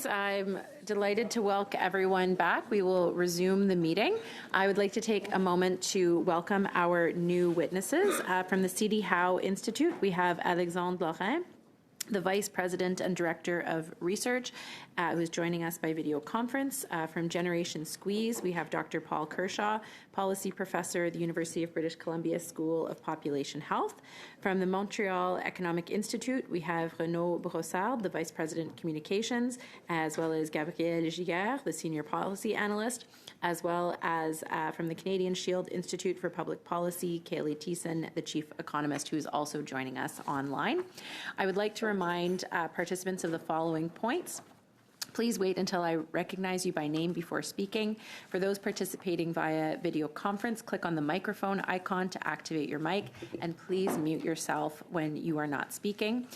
I'm delighted to welcome everyone back. We will resume the meeting. I would like to take a moment to welcome our new witnesses. From the C.D. Howe Institute, we have Alexandre Lorrain, the Vice President and Director of Research, who is joining us by video conference. From Generation Squeeze, we have Dr. Paul Kershaw, Policy Professor at the University of British Columbia School of Population Health. From the Montreal Economic Institute, we have Renaud Brossard, the Vice President Communications, as well as Gabrielle Giguère, the Senior Policy Analyst, as well as from the Canadian Shield Institute for Public Policy, Kaylee Thiessen, the Chief Economist, who is also joining us online. I would like to remind participants of the following points. Please wait until I recognize you by name before speaking. For those participating via video conference, click on the microphone icon to activate your mic, and please mute yourself when you are not speaking.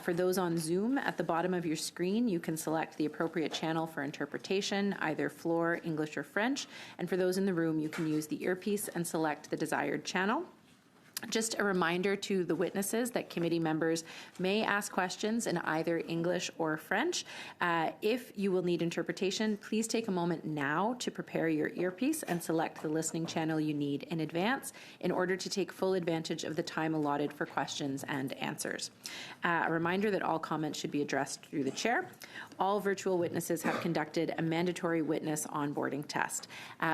For those on Zoom, at the bottom of your screen, you can select the appropriate channel for interpretation, either floor, English, or French. And for those in the room, you can use the earpiece and select the desired channel. Just a reminder to the witnesses that committee members may ask questions in either English or French. If you will need interpretation, please take a moment now to prepare your earpiece and select the listening channel you need in advance in order to take full advantage of the time allotted for questions and answers. A reminder that all comments should be addressed through the chair. All virtual witnesses have conducted a mandatory witness onboarding test.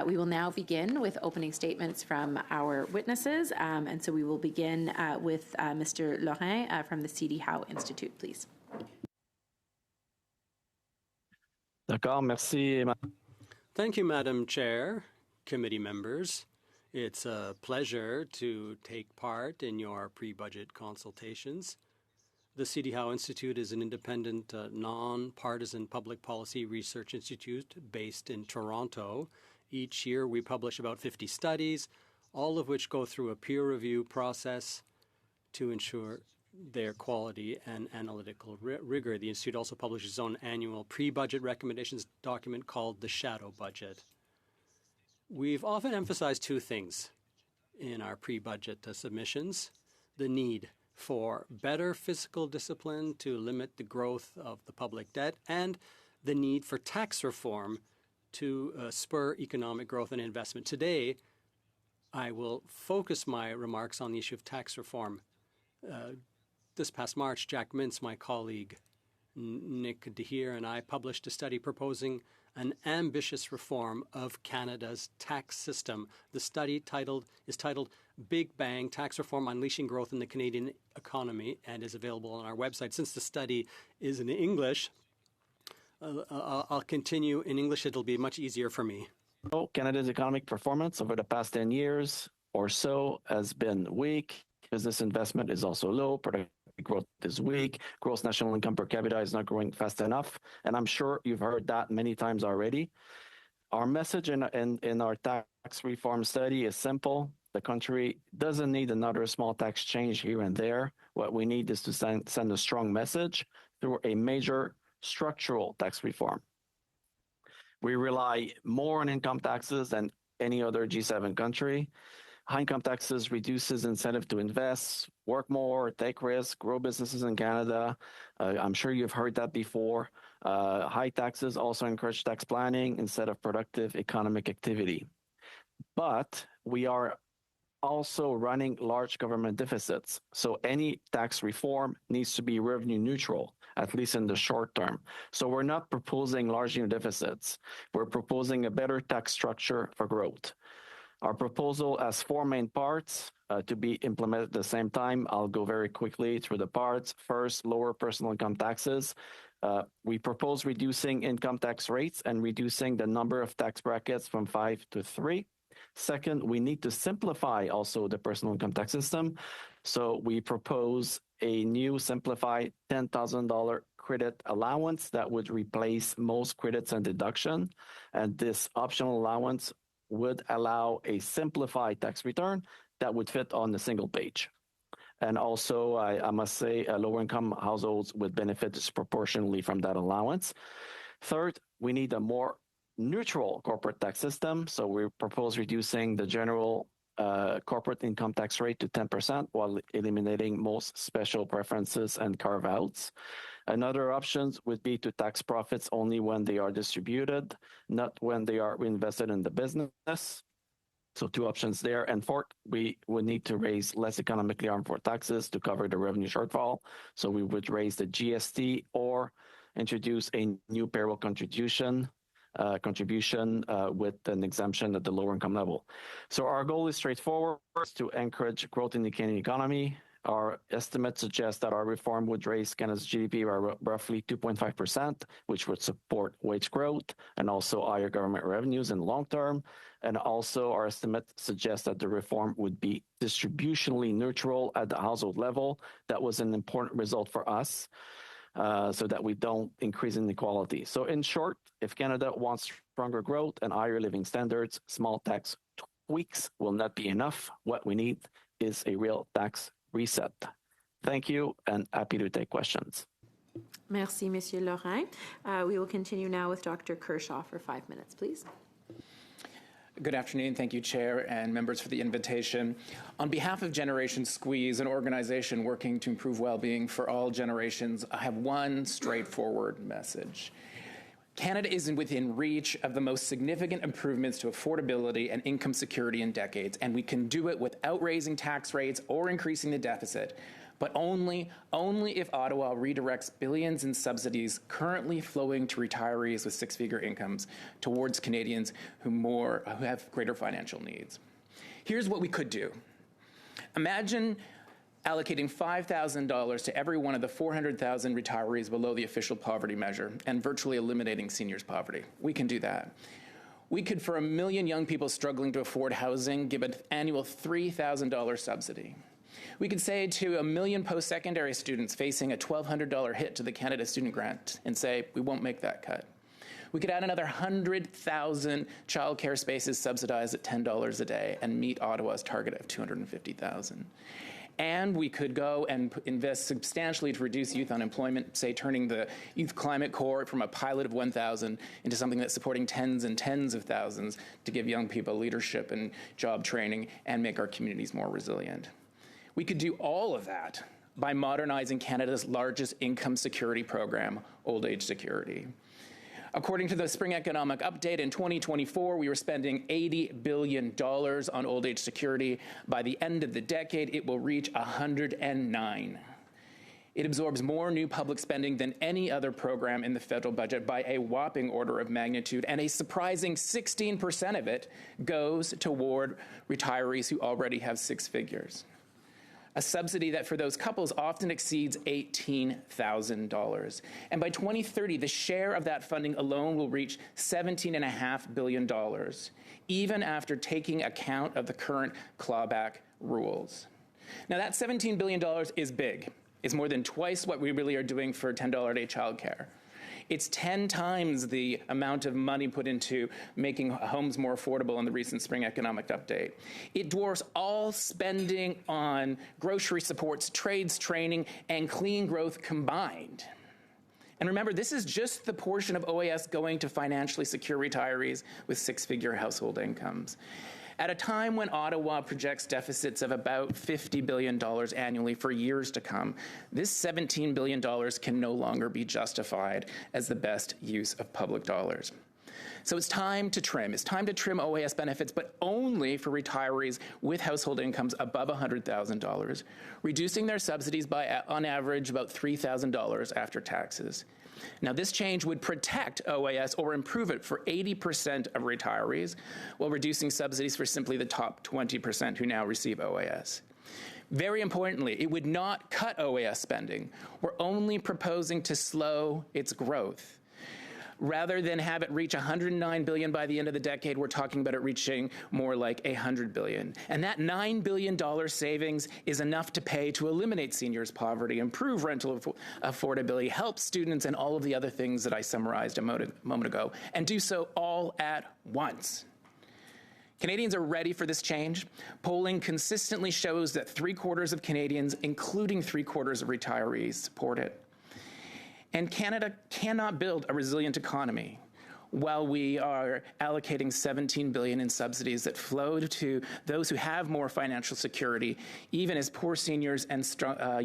We will now begin with opening statements from our witnesses, and so we will begin with Mr. Lorrain from the C.D. Howe Institute, please. D'accord, merci. Thank you, Madam Chair, committee members. It's a pleasure to take part in your pre-budget consultations. The C.D. Howe Institute is an independent, non-partisan public policy research institute based in Toronto. Each year we publish about 50 studies, all of which go through a peer review process to ensure their quality and analytical rigor. The Institute also publishes its own annual pre-budget recommendations document called the Shadow Budget. We've often emphasized two things in our pre-budget submissions: the need for better fiscal discipline to limit the growth of the public debt, and the need for tax reform to spur economic growth and investment. Today, I will focus my remarks on the issue of tax reform. This past March, Jack Mintz, my colleague, Nick DeHeer, and I published a study proposing an ambitious reform of Canada's tax system. The study is titled Big Bang Tax Reform Unleashing Growth in the Canadian Economy, and is available on our website. Since the study is in English, I'll continue in English. It'll be much easier for me. Canada's economic performance over the past 10 years or so has been weak. Business investment is also low. Productive growth is weak. Gross national income per capita is not growing fast enough. And I'm sure you've heard that many times already. Our message in our tax reform study is simple. The country doesn't need another small tax change here and there. What we need is to send a strong message through a major structural tax reform. We rely more on income taxes than any other G7 country. High income taxes reduces incentive to invest, work more, take risks, grow businesses in Canada. I'm sure you've heard that before. High taxes also encourage tax planning instead of productive economic activity. But we are also running large government deficits. So any tax reform needs to be revenue neutral, at least in the short term. So we're not proposing large new deficits. We're proposing a better tax structure for growth. Our proposal has four main parts to be implemented at the same time. I'll go very quickly through the parts. First, lower personal income taxes. We propose reducing income tax rates and reducing the number of tax brackets from 5 to 3. Second, we need to simplify also the personal income tax system. So we propose a new simplified $10,000 credit allowance that would replace most credits and deduction. And this optional allowance would allow a simplified tax return that would fit on a single page. And also, I must say, lower-income households would benefit disproportionately from that allowance. Third, we need a more neutral corporate tax system. So we propose reducing the general corporate income tax rate to 10% while eliminating most special preferences and carve-outs. Another option would be to tax profits only when they are distributed, not when they are reinvested in the business. So two options there. And fourth, we would need to raise less economically harmful taxes to cover the revenue shortfall. So we would raise the GST or introduce a new payroll contribution with an exemption at the lower income level. So our goal is straightforward, to encourage growth in the Canadian economy. Our estimates suggest that our reform would raise Canada's GDP by roughly 2.5%, which would support wage growth and also higher government revenues in the long term. And also our estimate suggests that the reform would be distributionally neutral at the household level. That was an important result for us, so that we don't increase inequality. So in short, if Canada wants stronger growth and higher living standards, small tax tweaks will not be enough. What we need is a real tax reset. Thank you, and happy to take questions. Merci, Monsieur Lorrain. We will continue now with Dr. Kershaw for 5 minutes, please. Good afternoon. Thank you, Chair and members, for the invitation. On behalf of Generation Squeeze, an organization working to improve well-being for all generations, I have one straightforward message. Canada is within reach of the most significant improvements to affordability and income security in decades, and we can do it without raising tax rates or increasing the deficit, but only if Ottawa redirects billions in subsidies currently flowing to retirees with six-figure incomes towards Canadians who have greater financial needs. Here's what we could do. Imagine allocating $5,000 to every one of the 400,000 retirees below the official poverty measure and virtually eliminating seniors' poverty. We can do that. We could, for 1 million young people struggling to afford housing, give an annual $3,000 subsidy. We could say to 1 million post-secondary students facing a $1,200 hit to the Canada Student Grant and say, we won't make that cut. We could add another 100,000 childcare spaces subsidized at $10 a day and meet Ottawa's target of 250,000. And we could go and invest substantially to reduce youth unemployment, say turning the Youth Climate Corps from a pilot of 1,000 into something that's supporting tens and tens of thousands to give young people leadership and job training and make our communities more resilient. We could do all of that by modernizing Canada's largest income security program, Old Age Security. According to the Spring Economic Update, in 2024, we were spending $80 billion on old age security. By the end of the decade, it will reach 109. It absorbs more new public spending than any other program in the federal budget by a whopping order of magnitude, and a surprising 16% of it goes toward retirees who already have six figures. A subsidy that for those couples often exceeds $18,000. And by 2030, the share of that funding alone will reach $17.5 billion, even after taking account of the current clawback rules. Now, that $17 billion is big. It's more than twice what we really are doing for $10 a day childcare. It's 10 times the amount of money put into making homes more affordable in the recent Spring Economic Update. It dwarfs all spending on grocery supports, trades training, and clean growth combined. And remember, this is just the portion of OAS going to financially secure retirees with six-figure household incomes. At a time when Ottawa projects deficits of about $50 billion annually for years to come, this $17 billion can no longer be justified as the best use of public dollars. So it's time to trim. It's time to trim OAS benefits, but only for retirees with household incomes above $100,000, reducing their subsidies by, on average, about $3,000 after taxes. Now, this change would protect OAS or improve it for 80% of retirees, while reducing subsidies for simply the top 20% who now receive OAS. Very importantly, it would not cut OAS spending. We're only proposing to slow its growth. Rather than have it reach $109 billion by the end of the decade, we're talking about it reaching more like $100 billion. And that $9 billion savings is enough to pay to eliminate seniors' poverty, improve rental affordability, help students, and all of the other things that I summarized a moment ago, and do so all at once. Canadians are ready for this change. Polling consistently shows that 3/4 of Canadians, including 3/4 of retirees, support it. And Canada cannot build a resilient economy while we are allocating $17 billion in subsidies that flowed to those who have more financial security, even as poor seniors and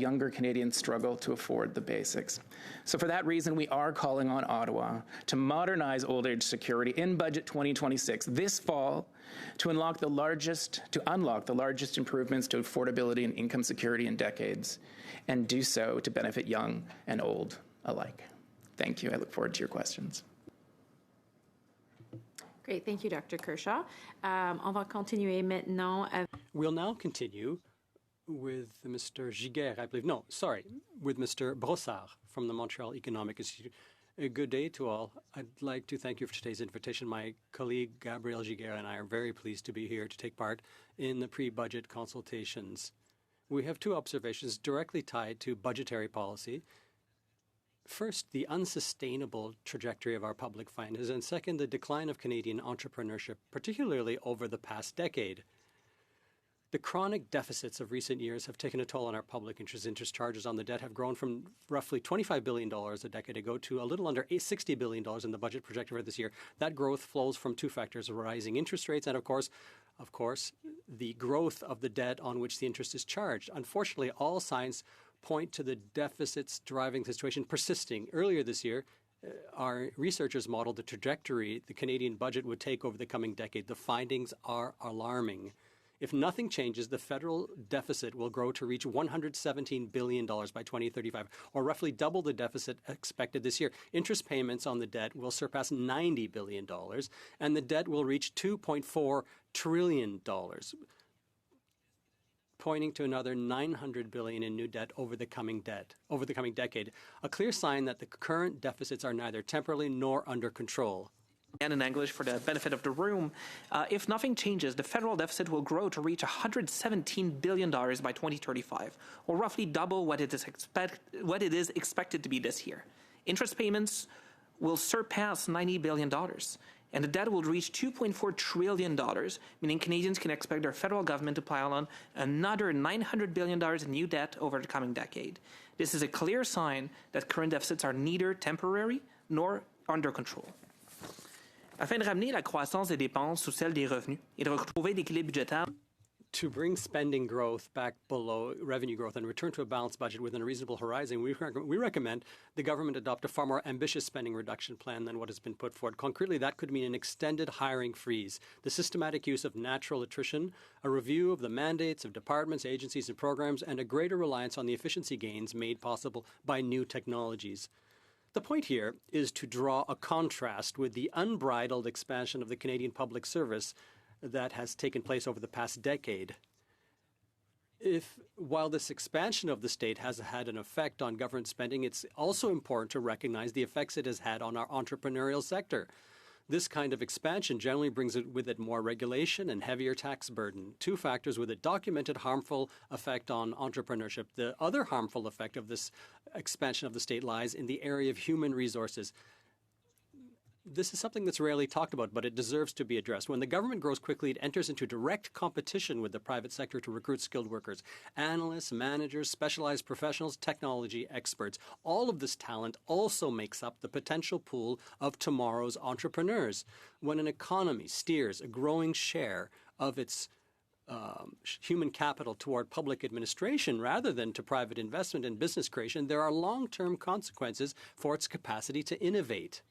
younger Canadians struggle to afford the basics. So for that reason, we are calling on Ottawa to modernize old age security in Budget 2026 this fall to unlock the largest improvements to affordability and income security in decades, and do so to benefit young and old alike. Thank you. I look forward to your questions. Great, thank you, Dr. Kershaw. On va continuer maintenant. We'll now continue with Mr. Giguère, I believe. No, sorry, with Mr. Brossard from the Montreal Economic Institute. A good day to all. I'd like to thank you for today's invitation. My colleague Gabrielle Giguère and I are very pleased to be here to take part in the pre-budget consultations. We have two observations directly tied to budgetary policy. First, the unsustainable trajectory of our public finances, and second, the decline of Canadian entrepreneurship, particularly over the past decade. The chronic deficits of recent years have taken a toll on our public interest. Interest charges on the debt have grown from roughly $25 billion a decade ago to a little under $60 billion in the budget projected for this year. That growth flows from two factors: rising interest rates and, of course, the growth of the debt on which the interest is charged. Unfortunately, all signs point to the deficits driving the situation persisting. Earlier this year, our researchers modeled the trajectory the Canadian budget would take over the coming decade. The findings are alarming. If nothing changes, the federal deficit will grow to reach $117 billion by 2035, or roughly double the deficit expected this year. Interest payments on the debt will surpass $90 billion, and the debt will reach $2.4 trillion, pointing to another $900 billion in new debt over the coming decade. A clear sign that the current deficits are neither temporary nor under control. And in English for the benefit of the room, if nothing changes, the federal deficit will grow to reach $117 billion by 2035, or roughly double what it is expected to be this year. Interest payments will surpass $90 billion, and the debt will reach $2.4 trillion, meaning Canadians can expect their federal government to pile on another $900 billion in new debt over the coming decade. This is a clear sign that current deficits are neither temporary nor under control. Afin de ramener la croissance des dépenses sous celle des revenus et de retrouver l'équilibre budgétaire. To bring spending growth back below revenue growth and return to a balanced budget within a reasonable horizon, we recommend the government adopt a far more ambitious spending reduction plan than what has been put forward. Concretely, that could mean an extended hiring freeze, the systematic use of natural attrition, a review of the mandates of departments, agencies, and programs, and a greater reliance on the efficiency gains made possible by new technologies. The point here is to draw a contrast with the unbridled expansion of the Canadian public service that has taken place over the past decade. While this expansion of the state has had an effect on government spending, it's also important to recognize the effects it has had on our entrepreneurial sector. This kind of expansion generally brings with it more regulation and heavier tax burden, two factors with a documented harmful effect on entrepreneurship. The other harmful effect of this expansion of the state lies in the area of human resources. This is something that's rarely talked about, but it deserves to be addressed. When the government grows quickly, it enters into direct competition with the private sector to recruit skilled workers. Analysts, managers, specialized professionals, technology experts. All of this talent also makes up the potential pool of tomorrow's entrepreneurs. When an economy steers a growing share of its human capital toward public administration rather than to private investment and business creation, there are long-term consequences for its capacity to innovate.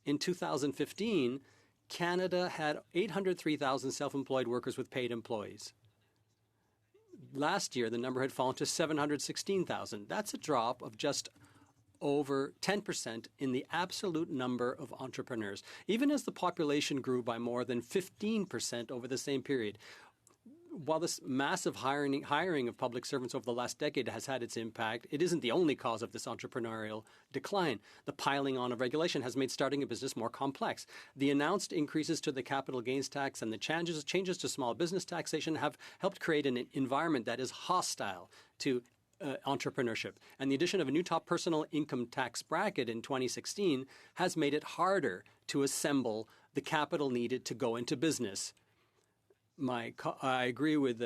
In 2015, Canada had 803,000 self-employed workers with paid employees. Last year, the number had fallen to 716,000. That's a drop of just over 10% in the absolute number of entrepreneurs, even as the population grew by more than 15% over the same period. While this massive hiring of public servants over the last decade has had its impact, it isn't the only cause of this entrepreneurial decline. The piling on of regulation has made starting a business more complex. The announced increases to the capital gains tax and the changes to small business taxation have helped create an environment that is hostile to entrepreneurship. And the addition of a new top personal income tax bracket in 2016 has made it harder to assemble the capital needed to go into business. I agree with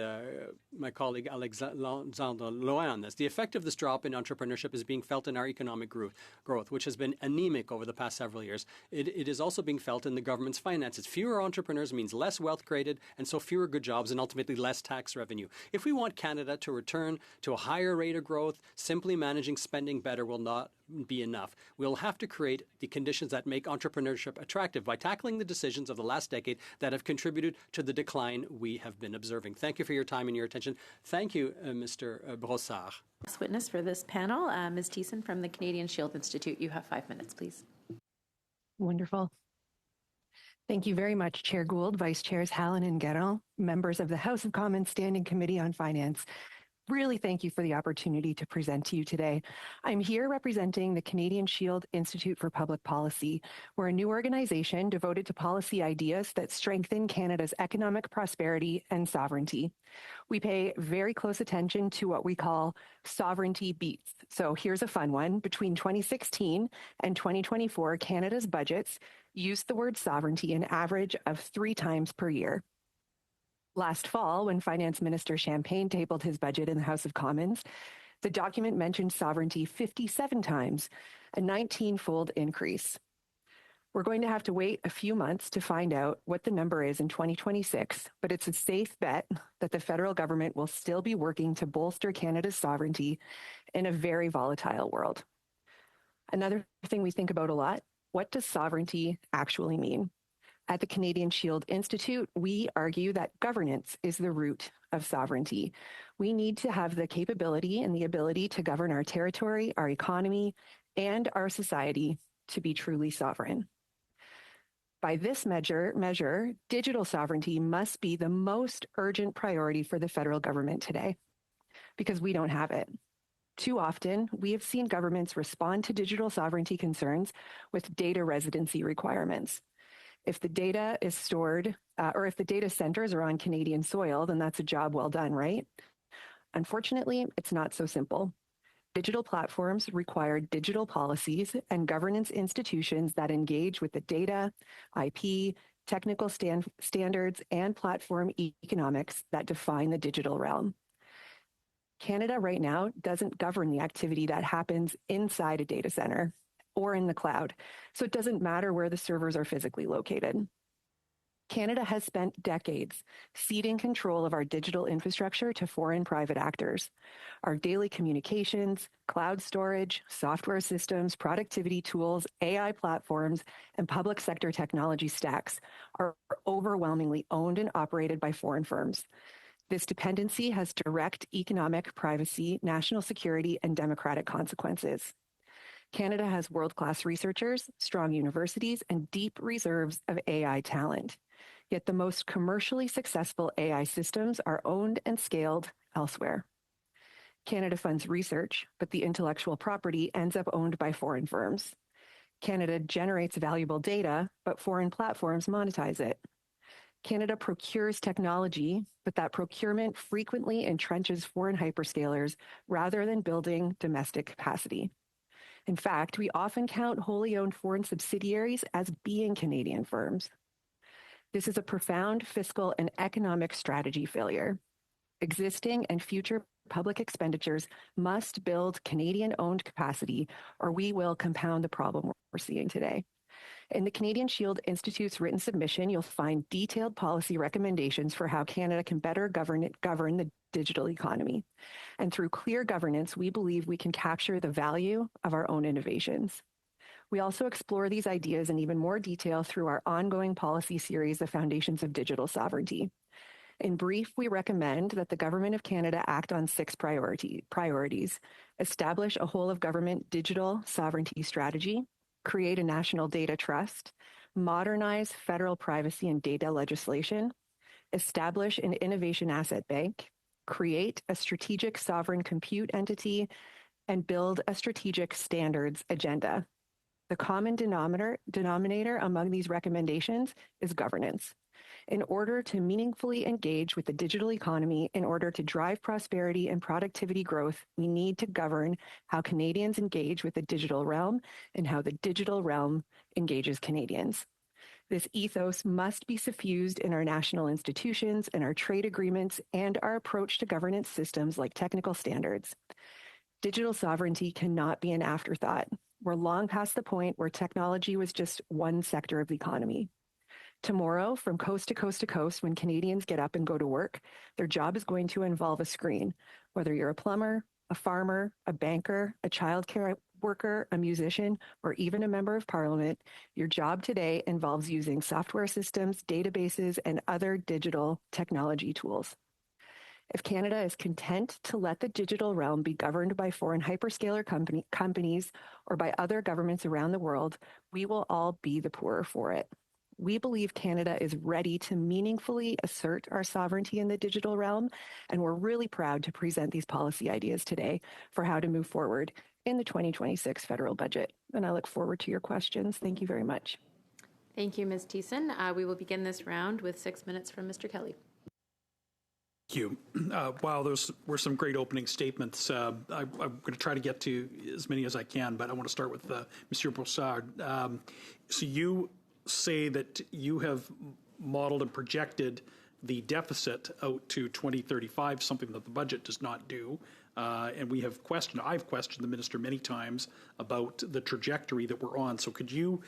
my colleague Alexandre Loin on this. The effect of this drop in entrepreneurship is being felt in our economic growth, which has been anemic over the past several years. It is also being felt in the government's finances. Fewer entrepreneurs means less wealth created, and so fewer good jobs and ultimately less tax revenue. If we want Canada to return to a higher rate of growth, simply managing spending better will not be enough. We'll have to create the conditions that make entrepreneurship attractive by tackling the decisions of the last decade that have contributed to the decline we have been observing. Thank you for your time and your attention. Thank you, Mr. Brossard. Last witness for this panel, Ms. Thiessen from the Canadian Shield Institute. You have 5 minutes, please. Wonderful. Thank you very much, Chair Gould, Vice Chairs Hallen and Guérin, members of the House of Commons Standing Committee on Finance. Really thank you for the opportunity to present to you today. I'm here representing the Canadian Shield Institute for Public Policy. We're a new organization devoted to policy ideas that strengthen Canada's economic prosperity and sovereignty. We pay very close attention to what we call sovereignty beats. So here's a fun one. Between 2016 and 2024, Canada's budgets used the word sovereignty an average of 3 times per year. Last fall, when Finance Minister Champagne tabled his budget in the House of Commons, the document mentioned sovereignty 57 times, a 19-fold increase. We're going to have to wait a few months to find out what the number is in 2026, but it's a safe bet that the federal government will still be working to bolster Canada's sovereignty in a very volatile world. Another thing we think about a lot, what does sovereignty actually mean? At the Canadian Shield Institute, we argue that governance is the root of sovereignty. We need to have the capability and the ability to govern our territory, our economy, and our society to be truly sovereign. By this measure, digital sovereignty must be the most urgent priority for the federal government today, because we don't have it. Too often, we have seen governments respond to digital sovereignty concerns with data residency requirements. If the data is stored, or if the data centers are on Canadian soil, then that's a job well done, right? Unfortunately, it's not so simple. Digital platforms require digital policies and governance institutions that engage with the data, IP, technical standards, and platform economics that define the digital realm. Canada right now doesn't govern the activity that happens inside a data center or in the cloud, so it doesn't matter where the servers are physically located. Canada has spent decades ceding control of our digital infrastructure to foreign private actors. Our daily communications, cloud storage, software systems, productivity tools, AI platforms, and public sector technology stacks are overwhelmingly owned and operated by foreign firms. This dependency has direct economic, privacy, national security, and democratic consequences. Canada has world-class researchers, strong universities, and deep reserves of AI talent. Yet the most commercially successful AI systems are owned and scaled elsewhere. Canada funds research, but the intellectual property ends up owned by foreign firms. Canada generates valuable data, but foreign platforms monetize it. Canada procures technology, but that procurement frequently entrenches foreign hyperscalers rather than building domestic capacity. In fact, we often count wholly owned foreign subsidiaries as being Canadian firms. This is a profound fiscal and economic strategy failure. Existing and future public expenditures must build Canadian-owned capacity, or we will compound the problem we're seeing today. In the Canadian Shield Institute's written submission, you'll find detailed policy recommendations for how Canada can better govern the digital economy. And through clear governance, we believe we can capture the value of our own innovations. We also explore these ideas in even more detail through our ongoing policy series, The Foundations of Digital Sovereignty. In brief, we recommend that the Government of Canada act on 6 priorities. Establish a whole-of-government digital sovereignty strategy, create a national data trust, modernize federal privacy and data legislation, establish an innovation asset bank, create a strategic sovereign compute entity, and build a strategic standards agenda. The common denominator among these recommendations is governance. In order to meaningfully engage with the digital economy, in order to drive prosperity and productivity growth, we need to govern how Canadians engage with the digital realm and how the digital realm engages Canadians. This ethos must be suffused in our national institutions, in our trade agreements, and our approach to governance systems like technical standards. Digital sovereignty cannot be an afterthought. We're long past the point where technology was just one sector of the economy. Tomorrow, from coast to coast to coast, when Canadians get up and go to work, their job is going to involve a screen. Whether you're a plumber, a farmer, a banker, a childcare worker, a musician, or even a member of parliament, your job today involves using software systems, databases, and other digital technology tools. If Canada is content to let the digital realm be governed by foreign hyperscaler companies or by other governments around the world, we will all be the poorer for it. We believe Canada is ready to meaningfully assert our sovereignty in the digital realm, and we're really proud to present these policy ideas today for how to move forward in the 2026 federal budget. And I look forward to your questions. Thank you very much. Thank you, Ms. Thiessen. We will begin this round with 6 minutes from Mr. Kelly. Thank you. Wow, those were some great opening statements. I'm going to try to get to as many as I can, but I want to start with Monsieur Broussard. So you say that you have modeled and projected the deficit out to 2035, something that the budget does not do. And I've questioned the minister many times about the trajectory that we're on. So could you,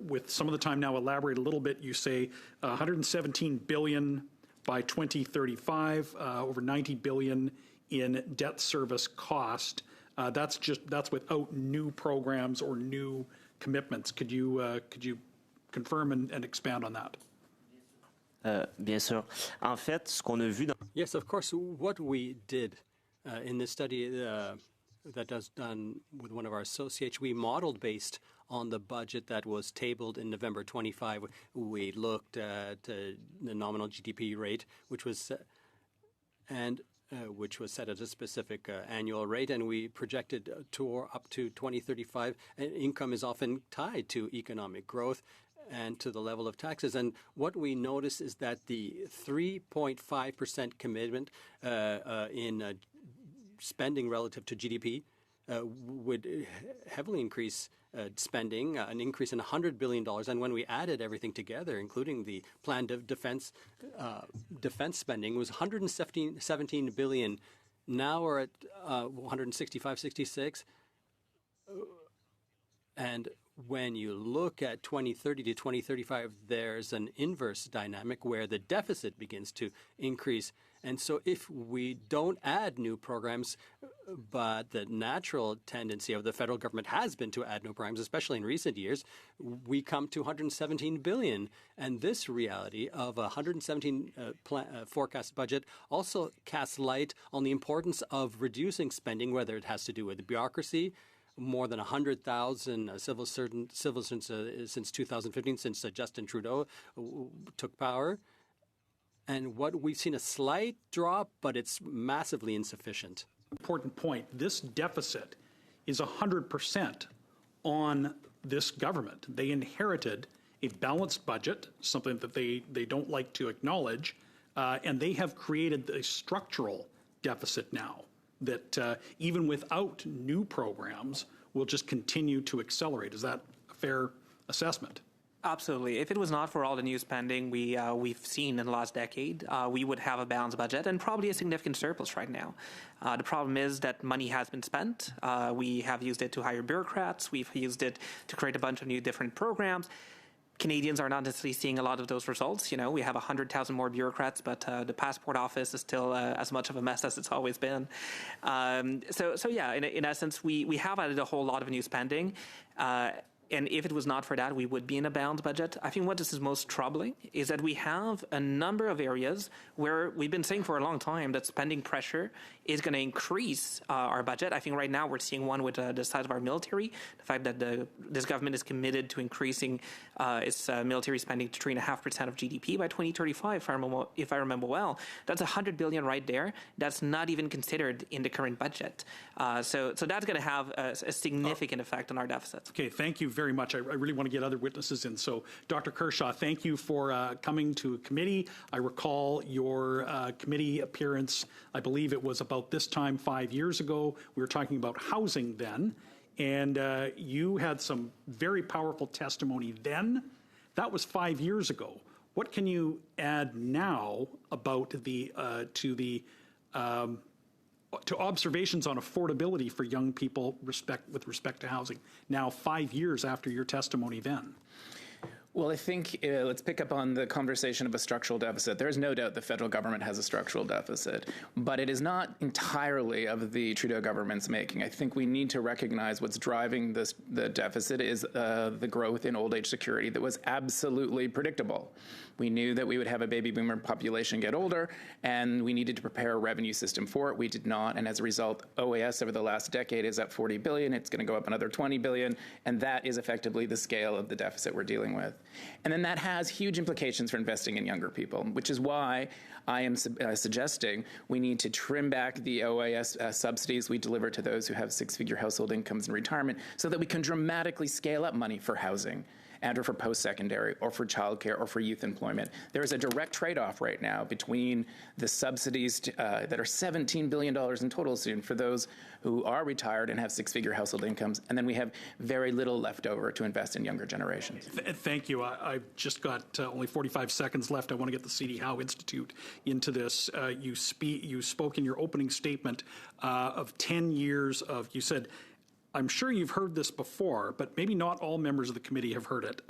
with some of the time now, elaborate a little bit? You say 117 billion by 2035, over 90 billion in debt service cost. That's without new programs or new commitments. Could you confirm and expand on that? Bien sûr. En fait, ce qu'on a vu dans... Yes, of course. What we did in this study that was done with one of our associates, we modeled based on the budget that was tabled in November 25. We looked at the nominal GDP rate, which was set at a specific annual rate, and we projected up to 2035. And income is often tied to economic growth and to the level of taxes. And what we notice is that the 3.5% commitment in spending relative to GDP would heavily increase spending, an increase in $100 billion. And when we added everything together, including the planned defense spending, was $117 billion. Now we're at 165, 66. And when you look at 2030 to 2035, there's an inverse dynamic where the deficit begins to increase. And so if we don't add new programs, but the natural tendency of the federal government has been to add new programs, especially in recent years, we come to 117 billion. And this reality of a 117 forecast budget also casts light on the importance of reducing spending, whether it has to do with bureaucracy. More than 100,000 civil servants since 2015, since Justin Trudeau took power. And what we've seen a slight drop, but it's massively insufficient. Important point. This deficit is 100% on this government. They inherited a balanced budget, something that they don't like to acknowledge, and they have created a structural deficit now that even without new programs will just continue to accelerate. Is that a fair assessment? Absolutely. If it was not for all the new spending we've seen in the last decade, we would have a balanced budget and probably a significant surplus right now. The problem is that money has been spent. We have used it to hire bureaucrats. We've used it to create a bunch of new different programs. Canadians are not necessarily seeing a lot of those results. You know, we have 100,000 more bureaucrats, but the passport office is still as much of a mess as it's always been. So yeah, in essence, we have added a whole lot of new spending. And if it was not for that, we would be in a balanced budget. I think what this is most troubling is that we have a number of areas where we've been saying for a long time that spending pressure is going to increase our budget. I think right now we're seeing one with the size of our military, the fact that this government is committed to increasing its military spending to 3.5% of GDP by 2035, if I remember well. That's $100 billion right there. That's not even considered in the current budget. So that's going to have a significant effect on our deficits. Okay, thank you very much. I really want to get other witnesses in. So, Dr. Kershaw, thank you for coming to committee. I recall your committee appearance, I believe it was about this time 5 years ago. We were talking about housing then, and you had some very powerful testimony then That was 5 years ago. What can you add now about to observations on affordability for young people with respect to housing now 5 years after your testimony then? Well, I think let's pick up on the conversation of a structural deficit. There is no doubt the federal government has a structural deficit, but it is not entirely of the Trudeau government's making. I think we need to recognize what's driving the deficit is the growth in old age security that was absolutely predictable. We knew that we would have a baby boomer population get older, and we needed to prepare a revenue system for it. We did not, and as a result, OAS over the last decade is up 40 billion. It's going to go up another 20 billion, and that is effectively the scale of the deficit we're dealing with. And then that has huge implications for investing in younger people, which is why I am suggesting we need to trim back the OAS subsidies we deliver to those who have six-figure household incomes in retirement so that we can dramatically scale up money for housing and or for post-secondary or for childcare or for youth employment. There is a direct trade-off right now between the subsidies that are $17 billion in total soon for those who are retired and have six-figure household incomes, and then we have very little left over to invest in younger generations. Thank you. I've just got only 45 seconds left. I want to get the C.D. Howe Institute into this. You spoke in your opening statement of 10 years of, you said, I'm sure you've heard this before, but maybe not all members of the committee have heard it.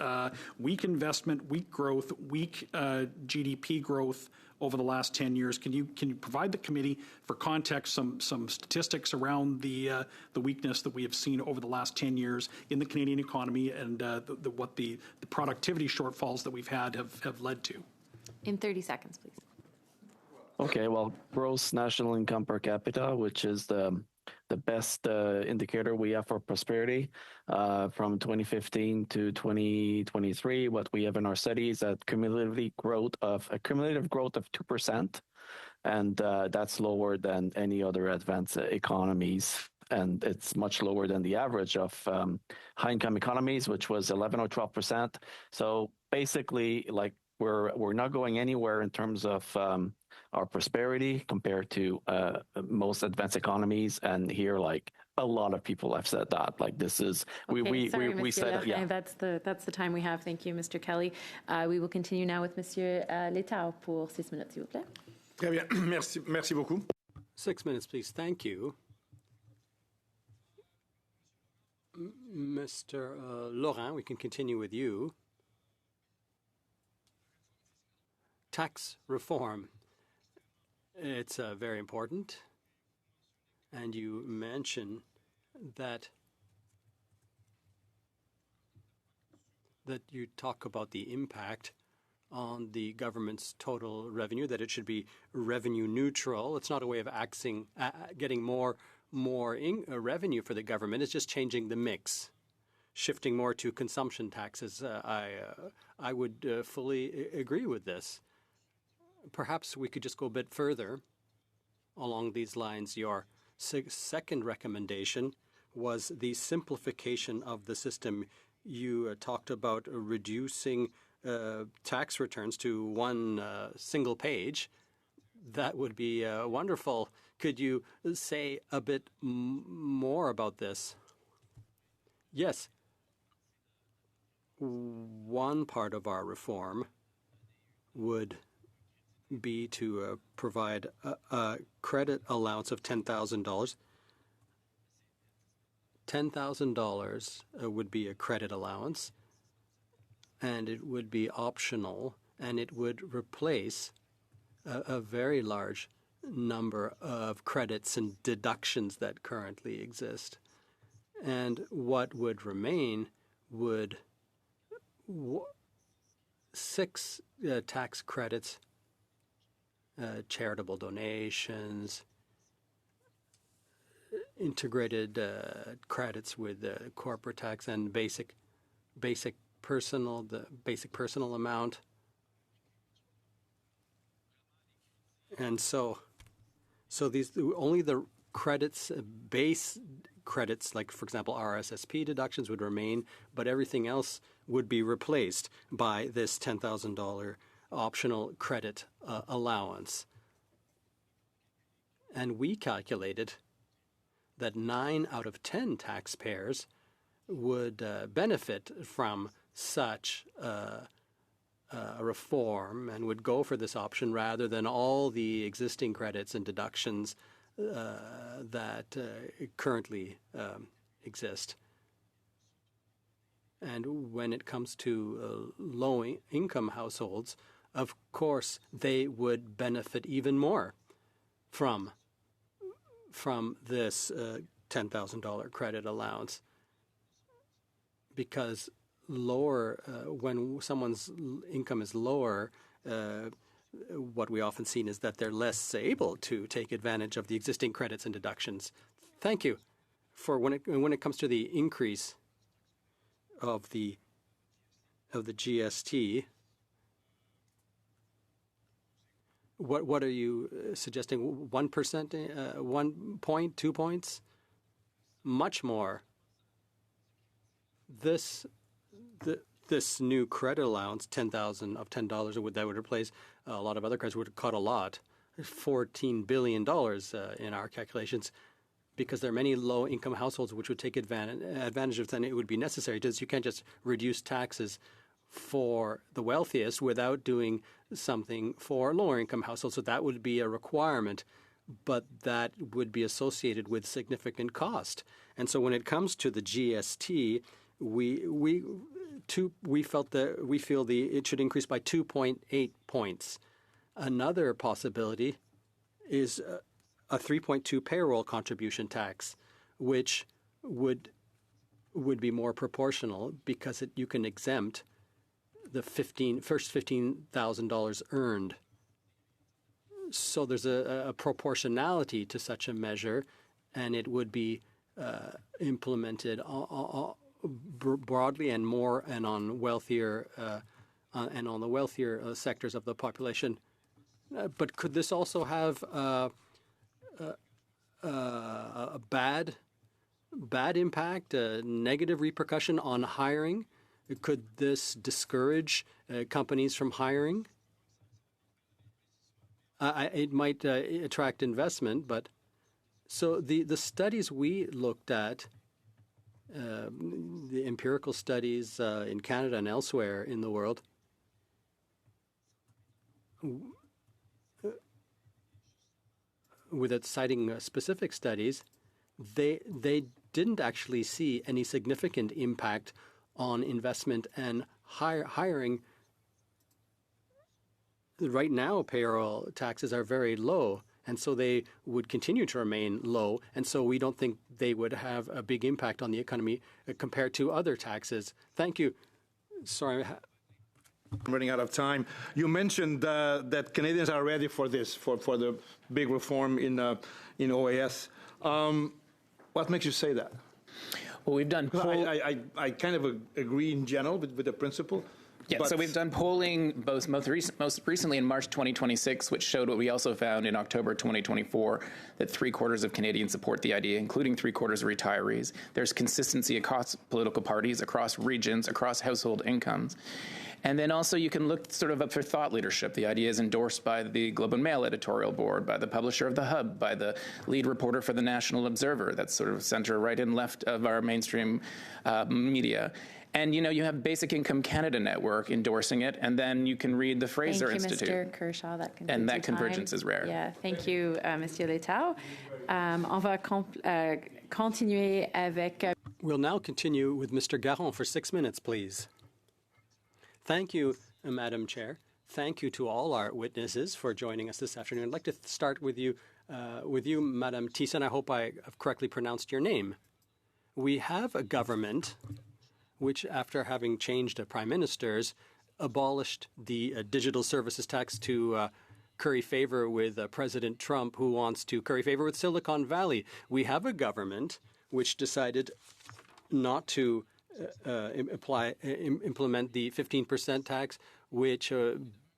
Weak investment, weak growth, weak GDP growth over the last 10 years. Can you provide the committee, for context, some statistics around the weakness that we have seen over the last 10 years in the Canadian economy and what the productivity shortfalls that we've had have led to? In 30 seconds, please. Okay, well, gross national income per capita, which is the best indicator we have for prosperity from 2015 to 2023. What we have in our study is a cumulative growth of 2%, and that's lower than any other advanced economies, and it's much lower than the average of high-income economies, which was 11 or 12%. So basically, like we're not going anywhere in terms of our prosperity compared to most advanced economies, and here, like a lot of people have said that. Like this is we said yeah. That's the time we have. Thank you, Mr. Kelly. We will continue now with Monsieur Létard pour 6 minutes, s'il vous plaît. Très bien, merci beaucoup. 6 minutes, please. Thank you. Mr. Laurent, we can continue with you. Tax reform. It's very important. And you mention that you talk about the impact on the government's total revenue, that it should be revenue neutral. It's not a way of getting more revenue for the government. It's just changing the mix, shifting more to consumption taxes. I would fully agree with this. Perhaps we could just go a bit further along these lines. Your second recommendation was the simplification of the system. You talked about reducing tax returns to one single page. That would be wonderful. Could you say a bit more about this? Yes. One part of our reform would be to provide a credit allowance of $10,000. $10,000 would be a credit allowance, and it would be optional, and it would replace a very large number of credits and deductions that currently exist. And what would remain would 6 tax credits, charitable donations, integrated credits with corporate tax, and basic personal amount. And so these only the credits, base credits, like for example RSSP deductions, would remain, but everything else would be replaced by this $10,000 optional credit allowance. And we calculated that 9 out of 10 taxpayers would benefit from such a reform and would go for this option rather than all the existing credits and deductions that currently exist. And when it comes to low-income households, of course, they would benefit even more from this $10,000 credit allowance, because when someone's income is lower, what we often see is that they're less able to take advantage of the existing credits and deductions. Thank you. For when it comes to the increase of the GST, what are you suggesting? 1%, 1 point, 2 points? Much more. This new credit allowance, $10,000 that would replace a lot of other credits, would cut a lot, $14 billion in our calculations, because there are many low-income households which would take advantage of it, and it would be necessary. You can't just reduce taxes for the wealthiest without doing something for lower-income households. So that would be a requirement, but that would be associated with significant cost. And so when it comes to the GST, we feel it should increase by 2.8 points. Another possibility is a 3.2 payroll contribution tax, which would be more proportional because you can exempt the first $15,000 earned. So there's a proportionality to such a measure, and it would be implemented broadly and more and on wealthier and on the wealthier sectors of the population. But could this also have a bad impact, a negative repercussion on hiring? Could this discourage companies from hiring? It might attract investment, but so the studies we looked at, the empirical studies in Canada and elsewhere in the world, without citing specific studies, they didn't actually see any significant impact on investment and hiring. Right now, payroll taxes are very low, and so they would continue to remain low, and so we don't think they would have a big impact on the economy compared to other taxes. Thank you. Sorry. I'm running out of time. You mentioned that Canadians are ready for this, for the big reform in OAS. What makes you say that? Well, we've done I kind of agree in general with the principle. Yeah, so we've done polling most recently in March 2026, which showed what we also found in October 2024, that 3/4 of Canadians support the idea, including 3/4 of retirees. There's consistency across political parties, across regions, across household incomes. And then also you can look sort of up for thought leadership. The idea is endorsed by the Globe and Mail editorial board, by the publisher of The Hub, by the lead reporter for the National Observer. That's sort of center, right, and left of our mainstream media. And, you know, you have Basic Income Canada Network endorsing it, and then you can read the Fraser Institute. Thank you, Mr. Kershaw. That concludes and that your convergence time. is rare. Yeah, thank you, Monsieur Letao. On va continuer avec... We'll now continue with Mr. Garon for 6 minutes, please. Thank you, Madam Chair. Thank you to all our witnesses for joining us this afternoon. I'd like to start with you, Madam Thiessen. I hope I have correctly pronounced your name. We have a government which, after having changed prime ministers, abolished the digital services tax to curry favor with President Trump, who wants to curry favor with Silicon Valley. We have a government which decided not to implement the 15% tax, which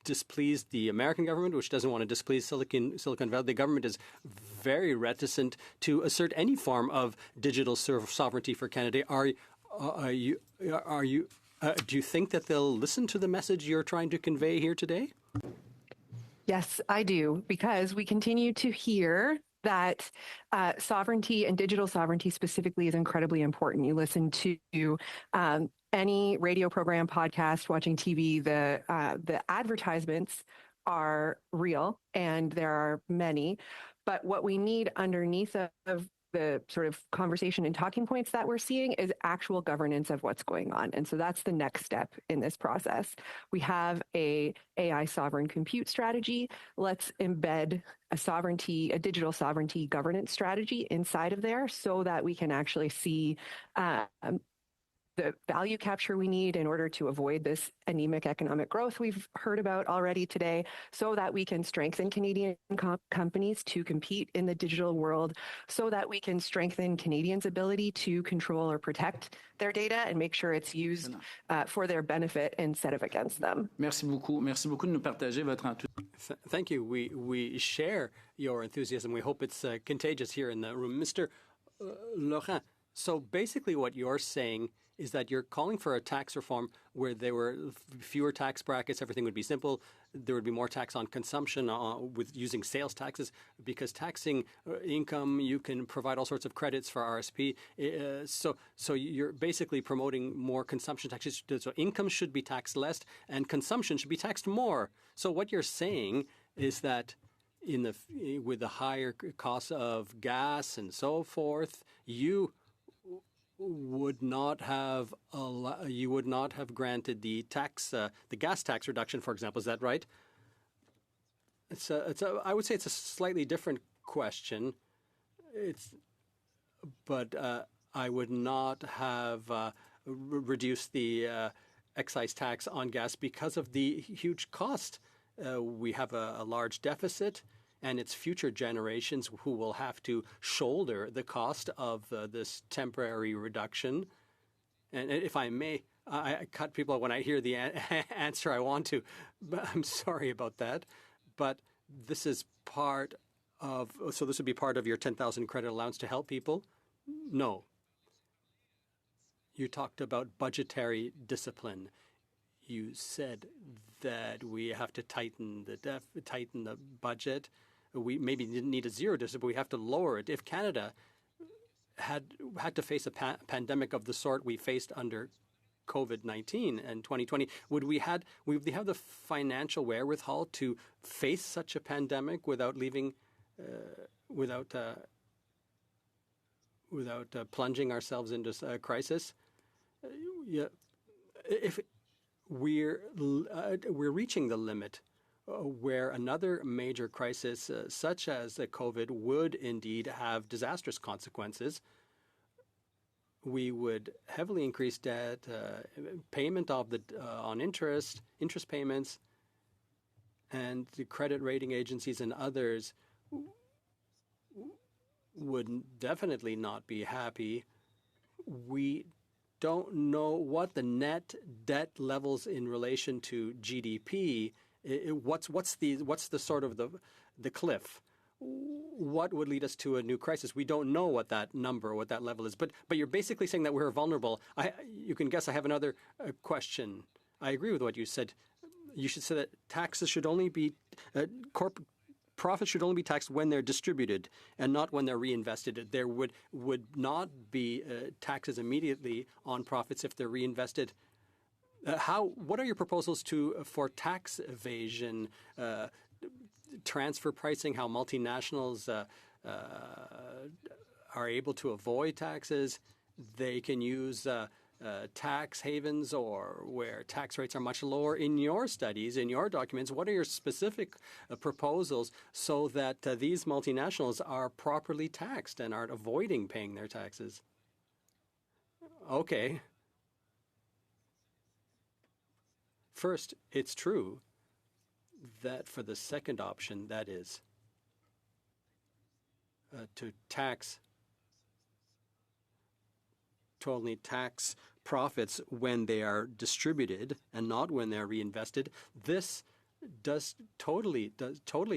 displeased the American government, which doesn't want to displease Silicon Valley. The government is very reticent to assert any form of digital sovereignty for Canada. Do you think that they'll listen to the message you're trying to convey here today? Yes, I do, because we continue to hear that sovereignty and digital sovereignty specifically is incredibly important. You listen to any radio program, podcast, watching TV, the advertisements are real, and there are many. But what we need underneath of the sort of conversation and talking points that we're seeing is actual governance of what's going on. And so that's the next step in this process. We have a AI sovereign compute strategy. Let's embed a digital sovereignty governance strategy inside of there so that we can actually see the value capture we need in order to avoid this anemic economic growth we've heard about already today, so that we can strengthen Canadian companies to compete in the digital world, so that we can strengthen Canadians' ability to control or protect their data and make sure it's used for their benefit instead of against them. Merci beaucoup. Merci beaucoup de nous partager votre enthousiasme. Thank you. We share your enthusiasm. We hope it's contagious here in the room. Mr. Laurent, so basically what you're saying is that you're calling for a tax reform where there were fewer tax brackets, everything would be simple, there would be more tax on consumption with using sales taxes, because taxing income, you can provide all sorts of credits for RSP. So you're basically promoting more consumption taxes. So income should be taxed less and consumption should be taxed more. So what you're saying is that with the higher cost of gas and so forth, you would not have granted the gas tax reduction, for example. Is that right? I would say it's a slightly different question. But I would not have reduced the excise tax on gas because of the huge cost. We have a large deficit, and it's future generations who will have to shoulder the cost of this temporary reduction. And if I may, I cut people when I hear the answer I want to, but I'm sorry about that. But this is so this would be part of your 10,000 credit allowance to help people? No. You talked about budgetary discipline. You said that we have to tighten the budget. We maybe didn't need a zero deficit, but we have to lower it. If Canada had to face a pandemic of the sort we faced under COVID-19 and 2020, would we have the financial wherewithal to face such a pandemic without plunging ourselves into a crisis? If we're reaching the limit where another major crisis, such as COVID, would indeed have disastrous consequences. We would heavily increase debt, payment of on interest payments, and the credit rating agencies and others would definitely not be happy. We don't know what the net debt levels in relation to GDP. What's the sort of the cliff? What would lead us to a new crisis? We don't know what that number, what that level is. But you're basically saying that we're vulnerable. You can guess I have another question. I agree with what you said. You should say that taxes should only be corporate profits should only be taxed when they're distributed and not when they're reinvested. There would not be taxes immediately on profits if they're reinvested. What are your proposals for tax evasion, transfer pricing, how multinationals are able to avoid taxes? They can use tax havens or where tax rates are much lower. In your studies, in your documents, what are your specific proposals so that these multinationals are properly taxed and aren't avoiding paying their taxes? Okay. First, it's true that for the second option, that is to only tax profits when they are distributed and not when they're reinvested, this totally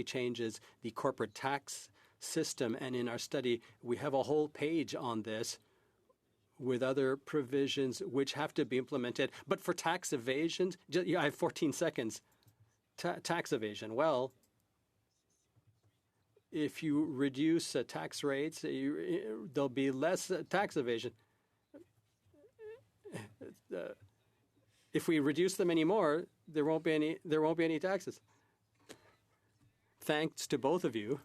changes the corporate tax system. And in our study, we have a whole page on this with other provisions which have to be implemented. But for tax evasion, I have 14 seconds. Tax evasion, well, if you reduce tax rates, there'll be less tax evasion. If we reduce them anymore, there won't be any taxes. Thanks to both of you.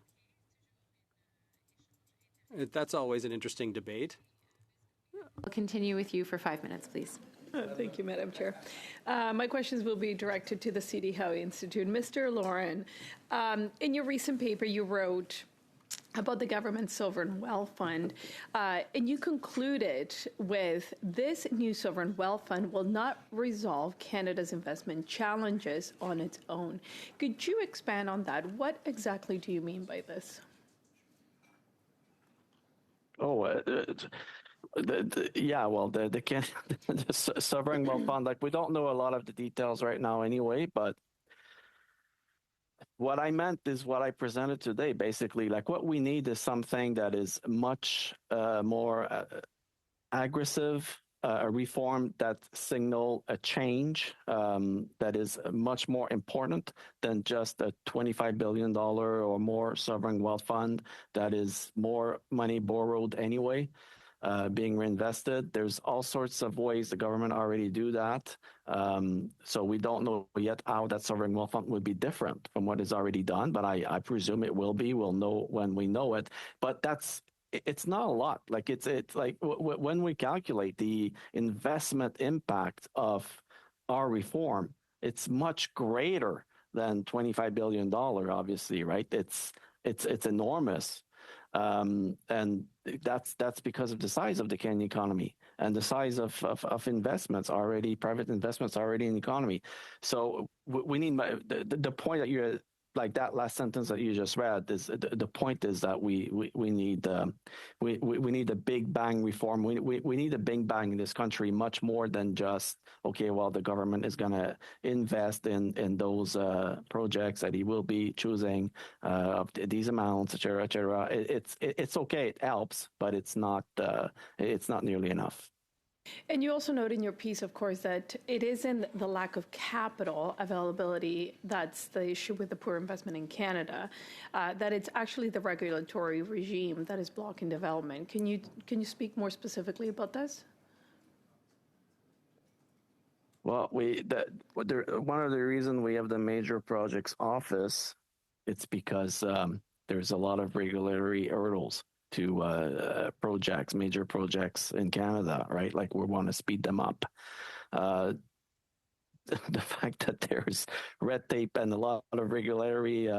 That's always an interesting debate. We'll continue with you for 5 minutes, please. Thank you, Madam Chair. My questions will be directed to the C.D. Howe Institute. Mr. Lauren, in your recent paper, you wrote about the government's sovereign wealth fund, and you concluded with this new sovereign wealth fund will not resolve Canada's investment challenges on its own. Could you expand on that? What exactly do you mean by this? The sovereign wealth fund, like we don't know a lot of the details right now anyway, but what I meant is what I presented today. Basically, like what we need is something that is much more aggressive, a reform that signal a change that is much more important than just a $25 billion or more sovereign wealth fund that is more money borrowed anyway. Being reinvested. There's all sorts of ways the government already do that. So we don't know yet how that sovereign wealth fund would be different from what is already done, but I presume it will be. We'll know when we know it. But it's not a lot. Like it's like when we calculate the investment impact of our reform, it's much greater than $25 billion, obviously, right? It's enormous. And that's because of the size of the Kenyan economy and the size of investments already, private investments already in the economy. So we need the point that you're like that last sentence that you just read is the point is that we need a big bang reform. We need a big bang in this country, much more than just the government is going to invest in those projects that he will be choosing of these amounts, et cetera, et cetera. It's okay, it helps, but it's not nearly enough. And you also note in your piece, of course, that it isn't the lack of capital availability that's the issue with the poor investment in Canada, that it's actually the regulatory regime that is blocking development. Can you speak more specifically about this? Well, one of the reasons we have the Major Projects Office, it's because there's a lot of regulatory hurdles to major projects in Canada, right? Like we want to speed them up. The fact that there's red tape and a lot of regulatory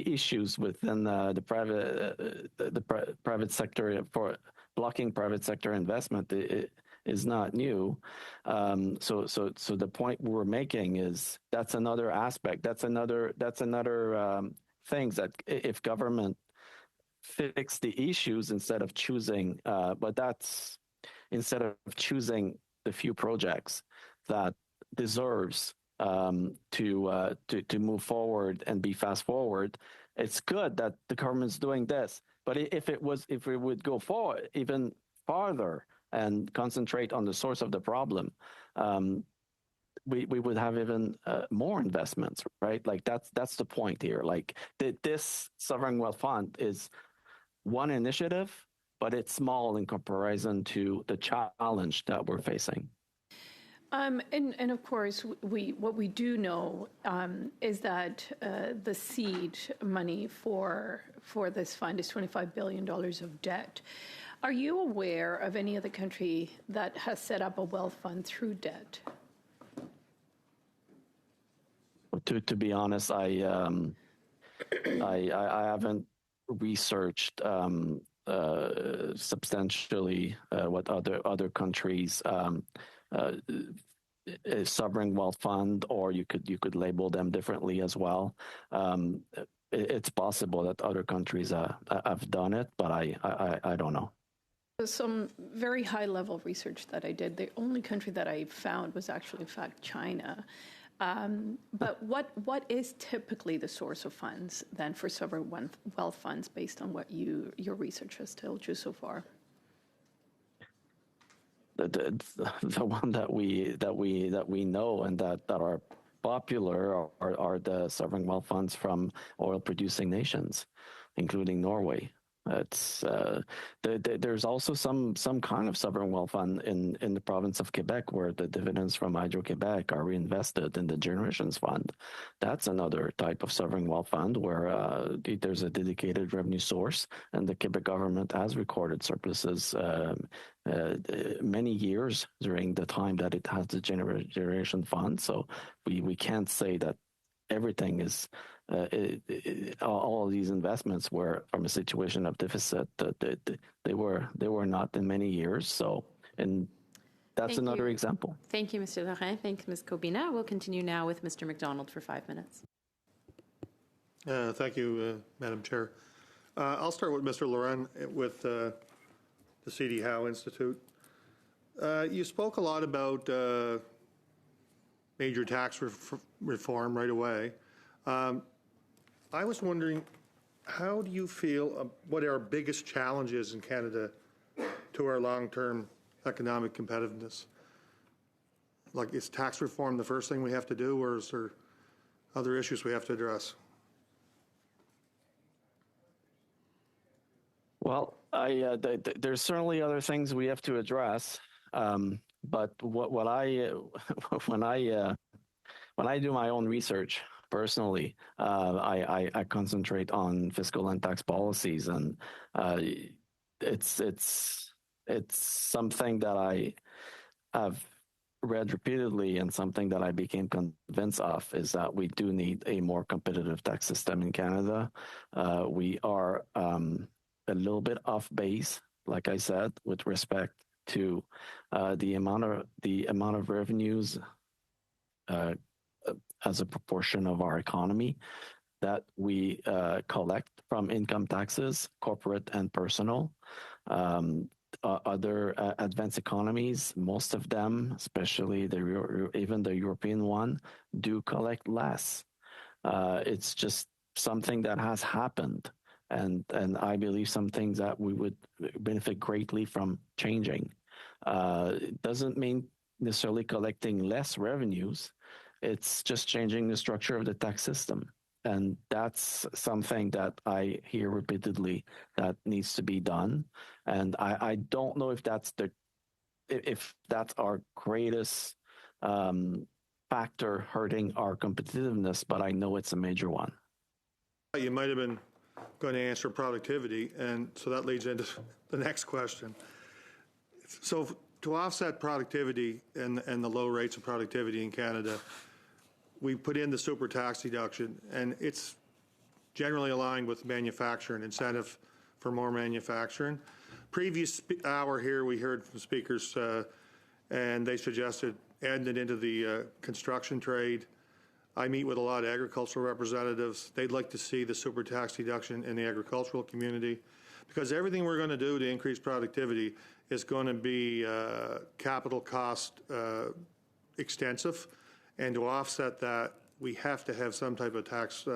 issues within the private sector for blocking private sector investment is not new. So the point we're making is that's another aspect. That's another things that if government fix the issues instead of choosing, instead of choosing the few projects that deserves to move forward and be fast forward. It's good that the government's doing this, but if we would go forward even farther and concentrate on the source of the problem, we would have even more investments, right? Like that's the point here. Like this sovereign wealth fund is one initiative, but it's small in comparison to the challenge that we're facing. And of course, what we do know is that the seed money for this fund is $25 billion of debt. Are you aware of any other country that has set up a wealth fund through debt? To be honest, I haven't researched substantially what other countries sovereign wealth fund, or you could label them differently as well. It's possible that other countries have done it, but I don't know. Some very high-level research that I did, the only country that I found was actually, in fact, China. But what is typically the source of funds then for sovereign wealth funds based on what your research has told you so far? The one that we know and that are popular are the sovereign wealth funds from oil producing nations, including Norway. It's there's also some kind of sovereign wealth fund in the province of Quebec where the dividends from Hydro-Quebec are reinvested in the generations fund. That's another type of sovereign wealth fund where there's a dedicated revenue source, and the Quebec government has recorded surpluses many years during the time that it has the generation fund. So we can't say that everything is all of these investments were from a situation of deficit. They were not in many years. So, and that's Thank another you. example. Thank you, Mr. Lorrain. Thanks, Ms. Kobina. We'll continue now with Mr. McDonald for 5 minutes. Thank you, Madam Chair. I'll start with Mr. Laurent with the C.D. Howe Institute. You spoke a lot about major tax reform right away. I was wondering, how do you feel, what are our biggest challenges in Canada to our long-term economic competitiveness? Like, is tax reform the first thing we have to do, or is there other issues we have to address? Well, there's certainly other things we have to address. But when I do my own research, personally, I concentrate on fiscal and tax policies, and it's something that I have read repeatedly, and something that I became convinced of is that we do need a more competitive tax system in Canada. We are a little bit off base, like I said, with respect to the amount of revenues as a proportion of our economy that we collect from income taxes, corporate and personal. Other advanced economies, most of them, especially even the European one, do collect less. It's just something that has happened, and I believe some things that we would benefit greatly from changing. It doesn't mean necessarily collecting less revenues. It's just changing the structure of the tax system. And that's something that I hear repeatedly that needs to be done. And I don't know if that's our greatest factor hurting our competitiveness, but I know it's a major one. You might have been going to answer productivity, and so that leads into the next question. So to offset productivity and the low rates of productivity in Canada, we put in the super tax deduction, and it's generally aligned with manufacturing, incentive for more manufacturing. Previous hour here, we heard from speakers, and they suggested adding it into the construction trade. I meet with a lot of agricultural representatives. They'd like to see the super tax deduction in the agricultural community, because everything we're going to do to increase productivity is going to be capital cost extensive. And to offset that, we have to have some type of tax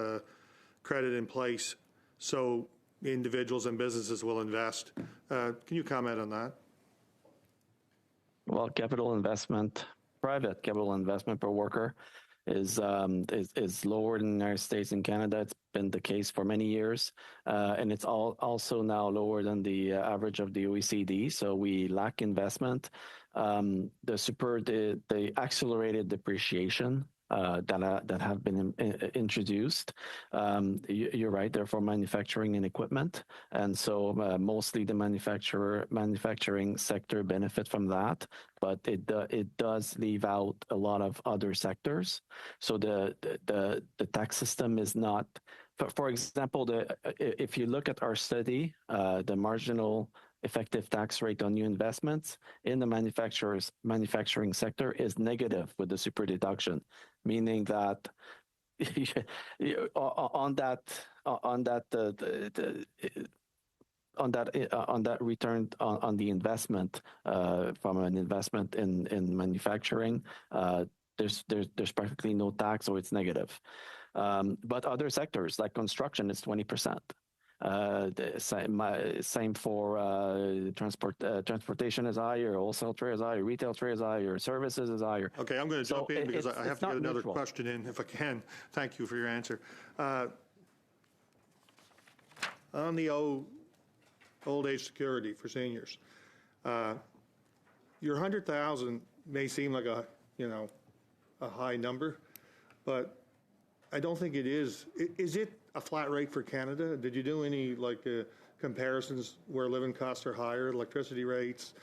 credit in place so individuals and businesses will invest. Can you comment on that? Well, private capital investment per worker is lower in the United States and Canada. It's been the case for many years, and it's also now lower than the average of the OECD. So we lack investment. The accelerated depreciation that have been introduced. You're right, they're for manufacturing and equipment, and so mostly the manufacturing sector benefit from that, but it does leave out a lot of other sectors. So the tax system is not. For example, if you look at our study, the marginal effective tax rate on new investments in the manufacturing sector is negative with the super deduction, meaning that on that return on the investment from an investment in manufacturing, there's practically no tax, or it's negative. But other sectors like construction is 20%. Same for transportation is higher, wholesale trade is higher, retail trade is higher, services is higher. Okay, I'm going to jump in because I have to get another question in if I can. Thank you for your answer. On the old age security for seniors. Your 100,000 may seem like a high number, but I don't think it is. Is it a flat rate for Canada? Did you do any comparisons where living costs are higher, electricity rates,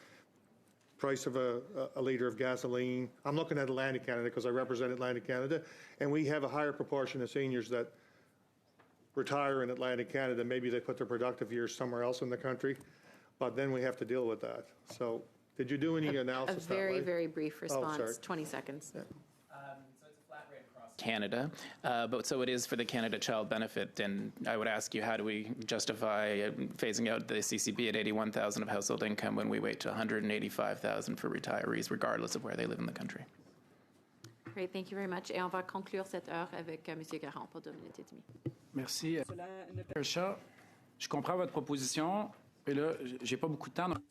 price of a liter of gasoline? I'm looking at Atlantic Canada because I represent Atlantic Canada, and we have a higher proportion of seniors that retire in Atlantic Canada. Maybe they put their productive years somewhere else in the country, but then we have to deal with that. So did you do any analysis that way? A very, very brief response, sorry. 20 seconds. Yeah. Canada, but so it is for the Canada Child Benefit, and I would ask you, how do we justify phasing out the CCB at 81,000 of household income when we wait to 185,000 for retirees, regardless of where they live in the country? Great, thank you very much. Et on va conclure cette heure avec M. Garand pour 2 minutes et demie. Merci. Chat, je comprends votre proposition, et là, j'ai pas beaucoup de temps.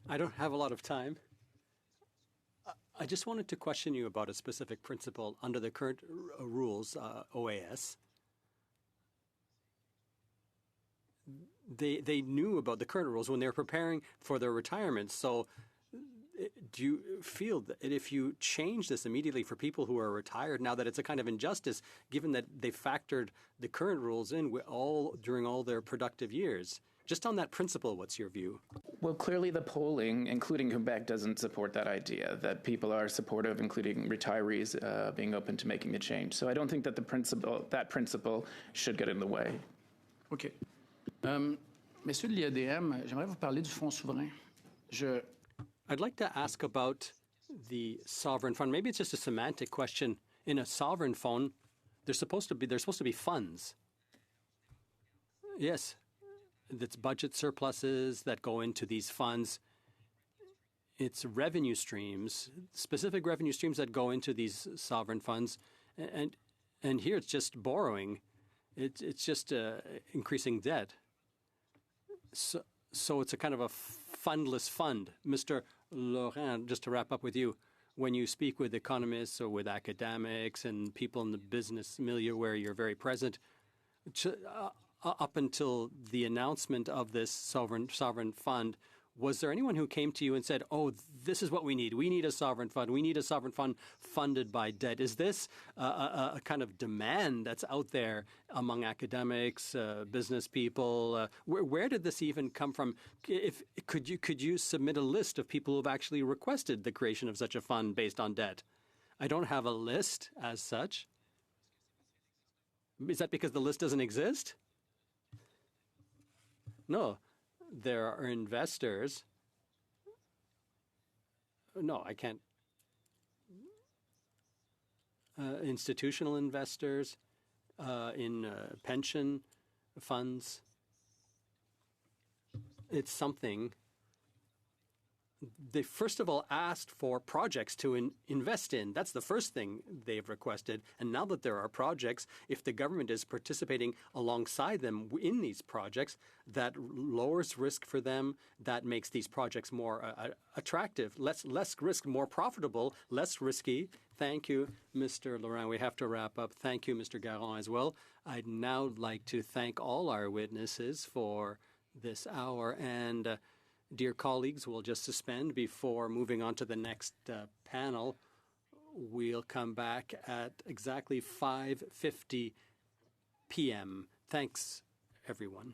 I don't have a lot of time. I just wanted to question you about a specific principle under the current rules, OAS. They knew about the current rules when they were preparing for their retirement. So do you feel that if you change this immediately for people who are retired, now that it's a kind of injustice, given that they factored the current rules in during all their productive years? Just on that principle, what's your view? Well, clearly the polling, including Quebec, doesn't support that idea, that people are supportive, including retirees, being open to making a change. So I don't think that that principle should get in the way. OK. Messieurs de l'IADM, j'aimerais vous parler du Fonds souverain. I'd like to ask about the sovereign fund. Maybe it's just a semantic question. In a sovereign fund, there's supposed to be funds. Yes. That's budget surpluses that go into these funds. It's revenue streams, specific revenue streams that go into these sovereign funds. And here it's just borrowing. It's just increasing debt. So it's a kind of a fundless fund. Mr. Laurent, just to wrap up with you, when you speak with economists or with academics and people in the business milieu where you're very present, up until the announcement of this sovereign fund, was there anyone who came to you and said, oh, this is what we need? We need a sovereign fund. We need a sovereign fund funded by debt. Is this a kind of demand that's out there among academics, business people? Where did this even come from? Could you submit a list of people who have actually requested the creation of such a fund based on debt? I don't have a list as such. Is that because the list doesn't exist? No, there are investors. No, I can't. Institutional investors in pension funds. It's something. They first of all asked for projects to invest in. That's the first thing they've requested. And now that there are projects, if the government is participating alongside them in these projects, that lowers risk for them. That makes these projects more attractive, less risk, more profitable, less risky. Thank you, Mr. Laurent. We have to wrap up. Thank you, Mr. Garand, as well. I'd now like to thank all our witnesses for this hour. And dear colleagues, we'll just suspend before moving on to the next panel. We'll come back at exactly 5:50 p.m. Thanks, everyone.